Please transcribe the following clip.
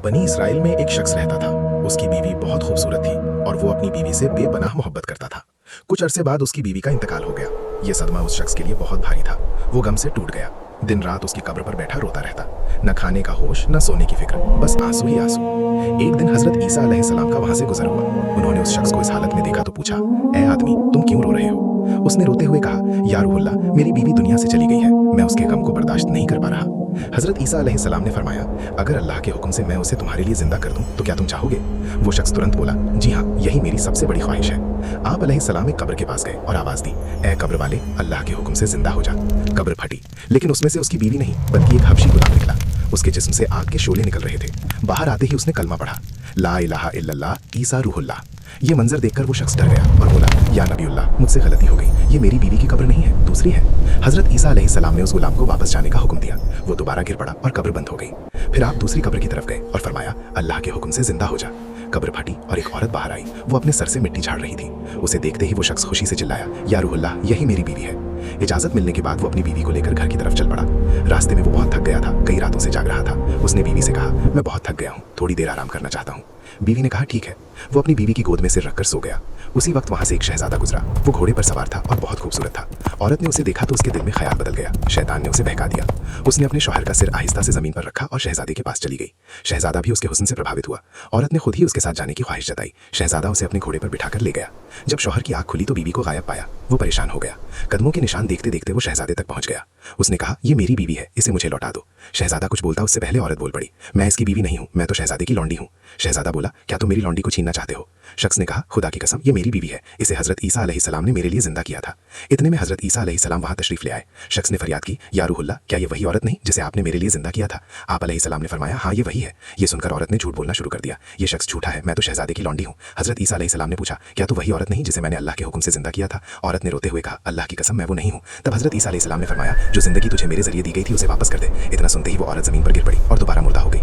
बनी इसराइल में एक शख्स रहता था। उसकी बीवी बहुत खूबसूरत थी और वो अपनी बीवी से बेपनाह मोहब्बत करता था। कुछ अरसे बाद उसकी बीवी का इंतकाल हो गया। ये सदमा उस शख्स के लिए बहुत भारी था। वो गम से टूट गया। दिन रात उसकी कब्र पर बैठा रोता रहता। न खाने का होश न सोने की फिक्र, बस आंसू ही आंसू। एक दिन हजरत ईसा अलैहिस्सलाम का वहां से गुजर हुआ। उन्होंने उस शख्स को इस हालत में देखा तो पूछा, ए आदमी, तुम क्यों रो रहे हो? उसने रोते हुए कहा, या रूहुल्लाह, मेरी बीवी दुनिया से चली गई है, मैं उसके गम को बर्दाश्त नहीं कर पा रहा। हजरत ईसा अलैहिस्सलाम ने फरमाया, अगर अल्लाह के हुक्म से मैं उसे तुम्हारे लिए जिंदा कर दूं तो क्या तुम चाहोगे? वो शख्स तुरंत बोला, जी हाँ, यही मेरी सबसे बड़ी ख्वाहिश है। आप अलैहिस्सलाम एक कब्र के पास गए और आवाज दी, ए कब्र वाले, अल्लाह के हुक्म से जिंदा हो जा। कब्र फटी, लेकिन उसमें से उसकी बीवी नहीं बल्कि एक हबशी गुलाम निकला। उसके जिस्म से आग के शोले निकल रहे थे। बाहर आते ही उसने कलमा पढ़ा, ला इलाहा इल्लल्लाह ईसा रूहुल्लाह। ये मंजर देखकर वो शख्स डर गया और बोला, या नबीउल्लाह, मुझसे गलती हो गई, ये मेरी बीवी की कब्र नहीं है, दूसरी है। हजरत ईसा अलैहिस्सलाम ने उस गुलाम को वापस जाने का हुक्म दिया। वो दोबारा गिर पड़ा और कब्र बंद हो गई। फिर आप दूसरी कब्र की तरफ गए और फरमाया, अल्लाह के हुक्म से जिंदा हो जा। कब्र फटी और एक औरत बाहर आई। वो अपने सर से मिट्टी झाड़ रही थी। उसे देखते ही वो शख्स खुशी से चिल्लाया, या रूहुल्लाह, यही मेरी बीवी है। इजाजत मिलने के बाद वो अपनी बीवी को लेकर घर की तरफ चल पड़ा। रास्ते में वो बहुत थक गया था, कई रातों से जाग रहा था। उसने बीवी से कहा, मैं बहुत थक गया हूँ, थोड़ी देर आराम करना चाहता हूँ। बीवी ने कहा, ठीक है। वो अपनी बीवी की गोद में सिर रखकर सो गया। उसी वक्त वहां से एक शहजादा गुजरा। वो घोड़े पर सवार था और बहुत खूबसूरत था। औरत ने उसे देखा तो उसके दिल में ख्याल बदल गया। शैतान ने उसे बहका दिया। उसने अपने शौहर का सिर आहिस्ता से जमीन पर रखा और शहजादे के पास चली गई। शहजादा भी उसके हुस्न से प्रभावित हुआ। औरत ने खुद ही उसके साथ जाने की ख्वाहिश जताई। शहजादा उसे अपने घोड़े पर बिठाकर ले गया। जब शौहर की आंख खुली तो बीवी को गायब पाया। वो परेशान हो गया। कदमों के निशान देखते देखते वो शहजादे तक पहुंच गया। उसने कहा, ये मेरी बीवी है, इसे मुझे लौटा दो। शहजादा कुछ बोलता उससे पहले औरत बोल पड़ी, मैं इसकी बीवी नहीं हूँ, मैं तो शहजादे की लौंडी हूँ। शहजादा बोला, क्या तुम मेरी लौंडी को छीनना चाहते हो? शख्स ने कहा, खुदा की कसम, ये मेरी बीवी है, इसे हजरत ईसा अलैहिस्सलाम ने मेरे लिए जिंदा किया था। इतने में हजरत ईसा अलैहिस्सलाम वहां तशरीफ ले आए। शख्स ने फरियाद की, या रूहुल्लाह, क्या ये वही औरत नहीं जिसे आपने मेरे लिए जिंदा किया था? आप अलैहिस्सलाम ने फरमाया, हाँ, ये वही है। ये सुनकर औरत ने झूठ बोलना शुरू कर दिया, ये शख्स झूठा है, मैं तो शहजादे की लौंडी हूँ। हजरत ईसा अलैहिस्सलाम ने पूछा, क्या तू वही औरत नहीं जिसे मैंने अल्लाह के हुक्म से जिंदा किया था? औरत ने रोते हुए कहा, अल्लाह की कसम, मैं वो नहीं हूँ। तब हजरत ईसा अलैहिस्सलाम ने फरमाया, जो जिंदगी तुझे मेरे जरिए दी गई थी उसे वापस कर दे। इतना सुनते ही वो औरत जमीन पर गिर पड़ी और दोबारा मुर्दा हो गई।